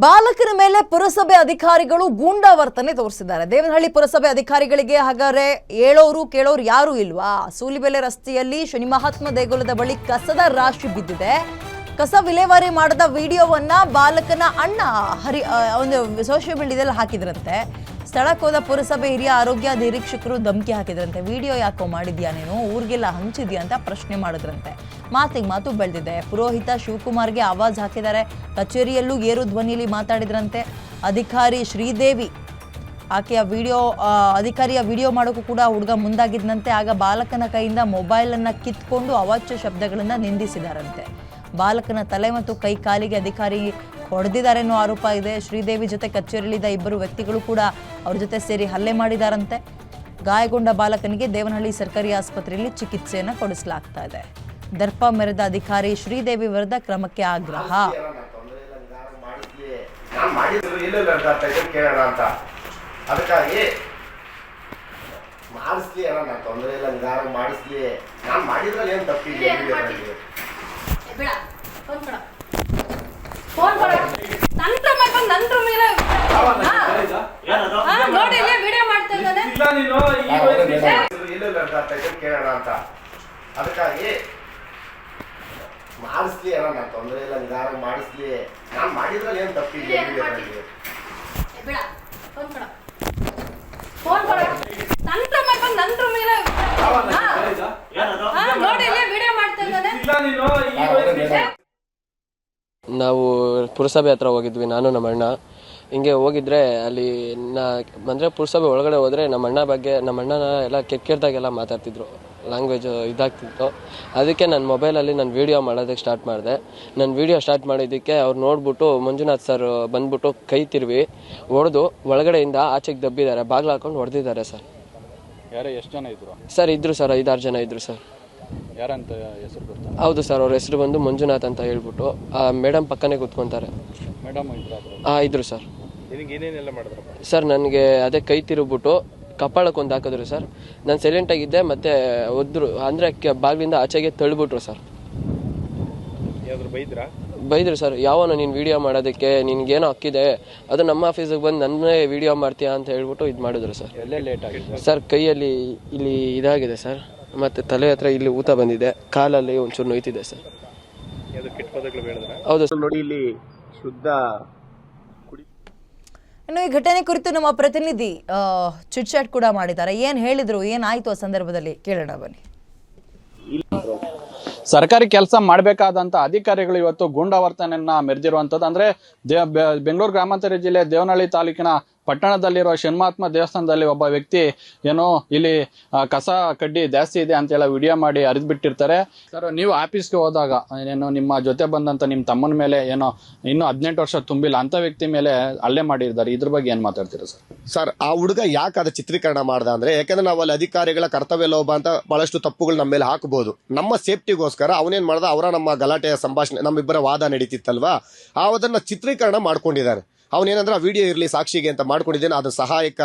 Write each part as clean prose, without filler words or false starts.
ಬಾಲಕನ ಮೇಲೆ ಪುರಸಭೆ ಅಧಿಕಾರಿಗಳು ಗೂಂಡಾ ವರ್ತನೆ ತೋರಿಸಿದ್ದಾರೆ. ದೇವನಹಳ್ಳಿ ಪುರಸಭೆ ಅಧಿಕಾರಿಗಳಿಗೆ ಹಾಗಾದ್ರೆ ಹೇಳೋರು ಕೇಳೋರು ಯಾರು ಇಲ್ವಾ? ಸೂಲಿಬೆಲೆ ರಸ್ತೆಯಲ್ಲಿ ಶನಿ ಮಹಾತ್ಮ ದೇಗುಲದ ಬಳಿ ಕಸದ ರಾಶಿ ಬಿದ್ದಿದೆ. ಕಸ ವಿಲೇವಾರಿ ಮಾಡಿದ ವಿಡಿಯೋವನ್ನ ಬಾಲಕನ ಅಣ್ಣ ಒಂದು ಸೋಷಿಯಲ್ ಮೀಡಿಯಾದಲ್ಲಿ ಹಾಕಿದ್ರಂತೆ. ಸ್ಥಳಕ್ಕೆ ಹೋದ ಪುರಸಭೆ ಹಿರಿಯ ಆರೋಗ್ಯ ನಿರೀಕ್ಷಕರು ಧಮಕಿ ಹಾಕಿದ್ರಂತೆ. ವಿಡಿಯೋ ಯಾಕೋ ಮಾಡಿದ್ಯಾ ನೀನು, ಊರಿಗೆಲ್ಲ ಹಂಚಿದ್ಯಾ ಅಂತ ಪ್ರಶ್ನೆ ಮಾಡಿದ್ರಂತೆ. ಮಾತಿಗೆ ಮಾತು ಬೆಳೆದಿದೆ. ಪುರೋಹಿತ ಶಿವಕುಮಾರ್ಗೆ ಆವಾಜ್ ಹಾಕಿದ್ದಾರೆ. ಕಚೇರಿಯಲ್ಲೂ ಏರು ಧ್ವನಿಯಲ್ಲಿ ಮಾತಾಡಿದ್ರಂತೆ. ಅಧಿಕಾರಿ ಶ್ರೀದೇವಿ ಆಕೆಯ ಅಧಿಕಾರಿಯ ವಿಡಿಯೋ ಮಾಡೋಕ್ಕೂ ಕೂಡ ಹುಡುಗ ಮುಂದಾಗಿದ್ದಂತೆ. ಆಗ ಬಾಲಕನ ಕೈಯಿಂದ ಮೊಬೈಲನ್ನು ಕಿತ್ಕೊಂಡು ಅವಾಚ್ಯ ಶಬ್ದಗಳನ್ನು ನಿಂದಿಸಿದಾರಂತೆ. ಬಾಲಕನ ತಲೆ ಮತ್ತು ಕೈ ಕಾಲಿಗೆ ಅಧಿಕಾರಿ ಹೊಡೆದಿದ್ದಾರೆ ಅನ್ನೋ ಆರೋಪ ಇದೆ. ಶ್ರೀದೇವಿ ಜೊತೆ ಕಚೇರಿಯಲ್ಲಿದ್ದ ಇಬ್ಬರು ವ್ಯಕ್ತಿಗಳು ಕೂಡ ಅವ್ರ ಜೊತೆ ಸೇರಿ ಹಲ್ಲೆ ಮಾಡಿದಾರಂತೆ. ಗಾಯಗೊಂಡ ಬಾಲಕನಿಗೆ ದೇವನಹಳ್ಳಿ ಸರ್ಕಾರಿ ಆಸ್ಪತ್ರೆಯಲ್ಲಿ ಚಿಕಿತ್ಸೆಯನ್ನು ಕೊಡಿಸಲಾಗ್ತಾ ಇದೆ. ದರ್ಪ ಮೆರೆದ ಅಧಿಕಾರಿ ಶ್ರೀದೇವಿ ವಿರುದ್ಧ ಕ್ರಮಕ್ಕೆ ಆಗ್ರಹ. ಅದಕ್ಕಾಗಿ ಮಾಡಿಸ್ಲಿ ಅಣ್ಣ, ನಾನು ತೊಂದರೆ ಇಲ್ಲ, ನಿಧಾನ ಮಾಡಿಸ್ಲಿ. ನಾನು ಮಾಡಿದ್ರಲ್ಲಿ ಏನು ತಪ್ಪಿಲ್ಲ. ನಾವು ಪುರಸಭೆ ಹತ್ರ ಹೋಗಿದ್ವಿ, ನಾನು ನಮ್ಮ ಅಣ್ಣ. ಹಿಂಗೆ ಹೋಗಿದ್ರೆ ಅಲ್ಲಿ ಅಂದರೆ ಪುರಸಭೆ ಒಳಗಡೆ ಹೋದರೆ ನಮ್ಮ ಅಣ್ಣನ ಎಲ್ಲ ಕೆಟ್ಟದಾಗೆಲ್ಲ ಮಾತಾಡ್ತಿದ್ರು, ಲ್ಯಾಂಗ್ವೇಜ್ ಇದಾಗ್ತಿತ್ತು. ಅದಕ್ಕೆ ನನ್ನ ಮೊಬೈಲಲ್ಲಿ ನಾನು ವೀಡಿಯೋ ಮಾಡೋದಕ್ಕೆ ಸ್ಟಾರ್ಟ್ ಮಾಡಿದೆ. ನಾನು ವೀಡಿಯೋ ಸ್ಟಾರ್ಟ್ ಮಾಡಿದ್ದಕ್ಕೆ ಅವ್ರು ನೋಡ್ಬಿಟ್ಟು ಮಂಜುನಾಥ್ ಸರ್ ಬಂದ್ಬಿಟ್ಟು ಕೈ ತಿರುವಿ ಹೊಡೆದು ಒಳಗಡೆಯಿಂದ ಆಚೆಗೆ ದಬ್ಬಿದ್ದಾರೆ, ಬಾಗಿಲು ಹಾಕೊಂಡು ಹೊಡೆದಿದ್ದಾರೆ ಸರ್. ಯಾರು, ಎಷ್ಟು ಜನ ಇದ್ರು ಸರ್? ಇದ್ರು ಸರ್, 5-6 ಜನ ಇದ್ರು ಸರ್. ಯಾರಂತ ಹೆಸರು ಗೊತ್ತಾ? ಹೌದು ಸರ್, ಅವ್ರ ಹೆಸರು ಬಂದು ಮಂಜುನಾಥ್ ಅಂತ ಹೇಳ್ಬಿಟ್ಟು. ಮೇಡಮ್ ಪಕ್ಕನೇ ಕೂತ್ಕೊಂತಾರೆ. ಮೇಡಮ್ ಇದ್ರು ಸರ್. ಏನೇನೆಲ್ಲ ಮಾಡಿದ್ರಪ್ಪ? ಸರ್ ನನಗೆ ಅದೇ ಕೈ ತಿರುಗ್ಬಿಟ್ಟು ಕಪಾಳಕ್ಕೆ ಒಂದು ಹಾಕಿದ್ರು ಸರ್. ನಾನು ಸೈಲೆಂಟಾಗಿದ್ದೆ, ಮತ್ತೆ ಒದ್ರು ಅಂದರೆ ಬಾಗಿಲಿಂದ ಆಚೆಗೆ ತಳ್ಳಿಬಿಟ್ರು ಸರ್. ಬೈದ್ರು ಸರ್. ಯಾವನು ನೀನು ವೀಡಿಯೋ ಮಾಡೋದಕ್ಕೆ, ನಿನ್ಗೇನೋ ಹಕ್ಕಿದೆ, ಅದು ನಮ್ಮ ಆಫೀಸಿಗೆ ಬಂದು ನನ್ನೇ ವೀಡಿಯೋ ಮಾಡ್ತೀಯಾ ಅಂತ ಹೇಳ್ಬಿಟ್ಟು ಇದು ಮಾಡಿದ್ರು ಸರ್. ಎಲ್ಲೇ ಲೇಟ್ ಆಗಿದೆ ಸರ್? ಕೈಯಲ್ಲಿ ಇಲ್ಲಿ ಇದಾಗಿದೆ ಸರ್, ಮತ್ತು ತಲೆ ಹತ್ರ ಇಲ್ಲಿ ಊತ ಬಂದಿದೆ, ಕಾಲಲ್ಲಿ ಒಂಚೂರು ನೋಯ್ತಿದೆ ಸರ್. ಹೌದು ಸರ್. ನೋಡಿ, ಇಲ್ಲಿ ಶುದ್ಧ. ಇನ್ನು ಈ ಘಟನೆ ಕುರಿತು ನಮ್ಮ ಪ್ರತಿನಿಧಿ ಚಿಟ್ ಚಾಟ್ ಕೂಡ ಮಾಡಿದ್ದಾರೆ. ಏನ್ ಹೇಳಿದ್ರು, ಏನಾಯ್ತು ಆ ಸಂದರ್ಭದಲ್ಲಿ ಕೇಳೋಣ ಬನ್ನಿ. ಸರ್ಕಾರಿ ಕೆಲಸ ಮಾಡಬೇಕಾದಂತ ಅಧಿಕಾರಿಗಳು ಇವತ್ತು ಗೂಂಡಾವರ್ತನೆಯನ್ನ ಮೆರೆದಿರುವಂತದ್ದು. ಅಂದ್ರೆ ಬೆಂಗಳೂರು ಗ್ರಾಮಾಂತರ ಜಿಲ್ಲೆ ದೇವನಹಳ್ಳಿ ತಾಲೂಕಿನ ಪಟ್ಟಣದಲ್ಲಿರುವ ಶನಿಮಹಾತ್ಮ ದೇವಸ್ಥಾನದಲ್ಲಿ ಒಬ್ಬ ವ್ಯಕ್ತಿ ಏನೋ ಇಲ್ಲಿ ಕಸ ಕಡ್ಡಿ ಜಾಸ್ತಿ ಇದೆ ಅಂತ ಹೇಳಿ ವಿಡಿಯೋ ಮಾಡಿ ಹರಿದು ಬಿಟ್ಟಿರ್ತಾರೆ. ಸರ್, ನೀವು ಆಫೀಸ್ಗೆ ಹೋದಾಗ ಏನೋ ನಿಮ್ಮ ಜೊತೆ ಬಂದಂತ ನಿಮ್ಮ ತಮ್ಮನ ಮೇಲೆ ಏನೋ ಇನ್ನೂ 18 ವರ್ಷ ತುಂಬಿಲ್ಲ ಅಂತ ವ್ಯಕ್ತಿ ಮೇಲೆ ಹಲ್ಲೆ ಮಾಡಿರ್ತಾರೆ. ಇದ್ರ ಬಗ್ಗೆ ಏನ್ ಮಾತಾಡ್ತೀರಾ ಸರ್? ಸರ್, ಆ ಹುಡುಗ ಯಾಕೆ ಅದ ಚಿತ್ರೀಕರಣ ಮಾಡ್ದ ಅಂದ್ರೆ, ಯಾಕಂದ್ರೆ ನಾವು ಅಲ್ಲಿ ಅಧಿಕಾರಿಗಳ ಕರ್ತವ್ಯ ಲೋಪ ಅಂತ ಬಹಳಷ್ಟು ತಪ್ಪುಗಳು ನಮ್ಮ ಮೇಲೆ ಹಾಕಬಹುದು. ನಮ್ಮ ಸೇಫ್ಟಿಗೋಸ್ಕರ ಅವನೇನ್ ಮಾಡ್ದ, ಅವರ ಗಲಾಟೆಯ ಸಂಭಾಷಣೆ, ನಮ್ಮಿಬ್ಬರ ವಾದ ನಡೀತಿತ್ತಲ್ವಾ, ಅದನ್ನ ಚಿತ್ರೀಕರಣ ಮಾಡ್ಕೊಂಡಿದ್ದಾರೆ. ಅವನೇನಂದ್ರೆ ಆ ವಿಡಿಯೋ ಇರಲಿ ಸಾಕ್ಷಿಗೆ ಅಂತ ಮಾಡ್ಕೊಂಡಿದ್ದೇನೆ. ಅದು ಸಹಾಯಕ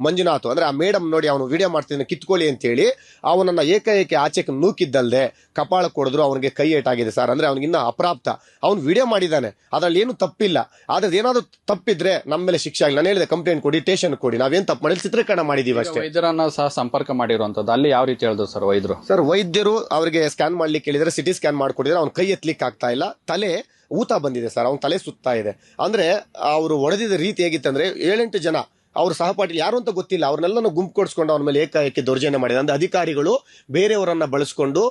ಮಂಜುನಾಥ್ ಅಂದ್ರೆ ಆ ಮೇಡಮ್ ನೋಡಿ ಅವನು ವಿಡಿಯೋ ಮಾಡ್ತಿದ್ದಾನೆ ಕಿತ್ಕೊಳ್ಳಿ ಅಂತ ಹೇಳಿ ಅವನನ್ನ ಏಕಾಏಕಿ ಆಚೆಗೆ ನೂಕಿದ್ದಲ್ದೆ ಕಪಾಳ ಕೊಡಿದ್ರು. ಅವನಿಗೆ ಕೈ ಏಟಾಗಿದೆ ಸರ್. ಅಂದ್ರೆ ಅವನಿಗಿನ್ನ ಅಪ್ರಾಪ್ತ. ಅವ್ನು ವಿಡಿಯೋ ಮಾಡಿದ್ದಾನೆ, ಅದ್ರಲ್ಲಿ ಏನು ತಪ್ಪಿಲ್ಲ. ಆದ್ರೆ ಏನಾದ್ರು ತಪ್ಪಿದ್ರೆ ನಮ್ಮ ಮೇಲೆ ಶಿಕ್ಷೆ ಆಗಲಿ. ನಾನು ಹೇಳಿದೆ ಕಂಪ್ಲೇಂಟ್ ಕೊಡಿ, ಸ್ಟೇಷನ್ ಕೊಡಿ, ನಾವೇನ್ ತಪ್ಪು ಮಾಡಿ ಚಿತ್ರೀಕರಣ ಮಾಡಿದೀವಿ ಅಷ್ಟೇ. ವೈದ್ಯರನ್ನ ಸಹ ಸಂಪರ್ಕ ಮಾಡಿರುವಂತದ್ದು. ಅಲ್ಲಿ ಯಾವ ರೀತಿ ಹೇಳಿದ್ರು ಸರ್ ವೈದ್ಯರು? ಸರ್, ವೈದ್ಯರು ಅವರಿಗೆ ಸ್ಕ್ಯಾನ್ ಮಾಡ್ಲಿಕ್ಕೆ ಹೇಳಿದ್ರೆ, ಸಿಟಿ ಸ್ಕ್ಯಾನ್ ಮಾಡ್ಕೊಡಿದ್ರೆ ಅವ್ನ ಕೈ ಎತ್ತಲಿಕ್ಕೆ ಆಗ್ತಾ ಇಲ್ಲ, ತಲೆ ಊತ ಬಂದಿದೆ ಸರ್, ಅವ್ನ ತಲೆ ಸುತ್ತಾ ಇದೆ. ಅಂದ್ರೆ ಅವರು ಹೊಡೆದಿದ್ದ ರೀತಿ ಹೇಗಿತ್ತಂದ್ರೆ 7-8 ಜನ ಅವ್ರ ಸಹಪಾಠಿ ಯಾರು ಅಂತ ಗೊತ್ತಿಲ್ಲ, ಅವ್ರನ್ನೆಲ್ಲ ಗುಂಪು ಕೊಡಿಸ್ಕೊಂಡು ಅವನ ಮೇಲೆ ಏಕಾಏಕಿ ದೌರ್ಜನ್ಯ ಮಾಡಿದೆ. ಅಂದ್ರೆ ಅಧಿಕಾರಿಗಳು ಬೇರೆಯವರನ್ನ ಬಳಸ್ಕೊಂಡು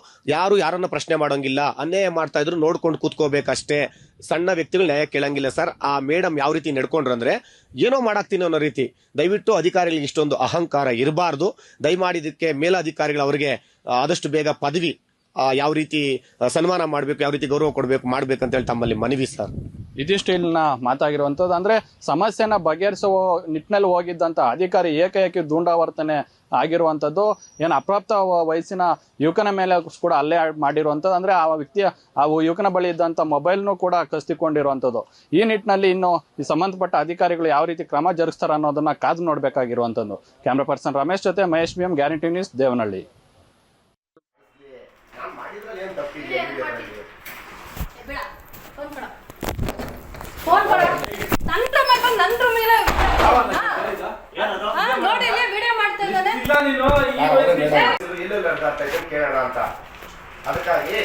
ಯಾರನ್ನ ಪ್ರಶ್ನೆ ಮಾಡೋಂಗಿಲ್ಲ, ಅನ್ಯಾಯ ಮಾಡ್ತಾ ಇದ್ರು ನೋಡ್ಕೊಂಡು ಕೂತ್ಕೋಬೇಕಷ್ಟೇ. ಸಣ್ಣ ವ್ಯಕ್ತಿಗಳು ನ್ಯಾಯ ಕೇಳಂಗಿಲ್ಲ ಸರ್. ಆ ಮೇಡಮ್ ಯಾವ ರೀತಿ ನಡ್ಕೊಂಡ್ರು ಅಂದ್ರೆ, ಏನೋ ಮಾಡಾಕ್ತೀನಿ ಅನ್ನೋ ರೀತಿ. ದಯವಿಟ್ಟು ಅಧಿಕಾರಿಗಳಿಗೆ ಇಷ್ಟೊಂದು ಅಹಂಕಾರ ಇರಬಾರ್ದು. ದಯಮಾಡಿದಕ್ಕೆ ಮೇಲಧಿಕಾರಿಗಳು ಅವರಿಗೆ ಆದಷ್ಟು ಬೇಗ ಪದವಿ ಯಾವ ರೀತಿ ಸನ್ಮಾನ ಮಾಡಬೇಕು, ಯಾವ ರೀತಿ ಗೌರವ ಕೊಡಬೇಕು ಮಾಡ್ಬೇಕಂತ ಹೇಳಿ ತಮ್ಮಲ್ಲಿ ಮನವಿ ಸರ್. ಇದಿಷ್ಟು ಇಲ್ಲಿನ ಮಾತಾಗಿರುವಂಥದ್ದು. ಅಂದ್ರೆ ಸಮಸ್ಯೆನ ಬಗೆಹರಿಸುವ ನಿಟ್ಟಿನಲ್ಲಿ ಹೋಗಿದ್ದಂತ ಅಧಿಕಾರಿ ಏಕಾಏಕಿ ಗೂಂಡಾವರ್ತನೆ ಆಗಿರುವಂಥದ್ದು. ಏನು ಅಪ್ರಾಪ್ತ ವಯಸ್ಸಿನ ಯುವಕನ ಮೇಲೆ ಕೂಡ ಹಲ್ಲೆ ಮಾಡಿರುವಂಥದ್ದು. ಅಂದ್ರೆ ಆ ವ್ಯಕ್ತಿಯ ಆ ಯುವಕನ ಬಳಿ ಇದ್ದಂಥ ಮೊಬೈಲ್ನು ಕೂಡ ಕಸ್ತಿಕೊಂಡಿರುವಂಥದ್ದು. ಈ ನಿಟ್ಟಿನಲ್ಲಿ ಇನ್ನು ಈ ಸಂಬಂಧಪಟ್ಟ ಅಧಿಕಾರಿಗಳು ಯಾವ ರೀತಿ ಕ್ರಮ ಜರುಗಿಸ್ತಾರೆ ಅನ್ನೋದನ್ನ ಕಾದು ನೋಡ್ಬೇಕಾಗಿರುವಂಥದ್ದು. ಕ್ಯಾಮ್ರಾ ಪರ್ಸನ್ ರಮೇಶ್ ಜೊತೆ Mahesh BM, guarantee news, Devanahalli. Phone ಕೊಡ ಮೇಲೆ ಹರಿದಾಡ್ತಾ ಇದ್ದೀನಿ ಕೇಳೋಣ ಅಂತ. ಅದಕ್ಕಾಗಿ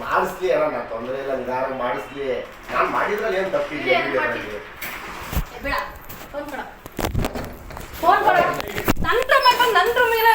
ಮಾಡಿಸ್ಲಿ ಅಣ್ಣ, ನಾನು ತೊಂದರೆ ಇಲ್ಲ, ನಿಧಾನ ಮಾಡಿಸ್ಲಿ. ನಾನು ಮಾಡಿದ್ರಲ್ಲಿ ಏನು ತಪ್ಪಿದೆ? ಫೋನ್ ಕೊಡ ನನ್ನ ರೂಮ್ ಮೇಲೆ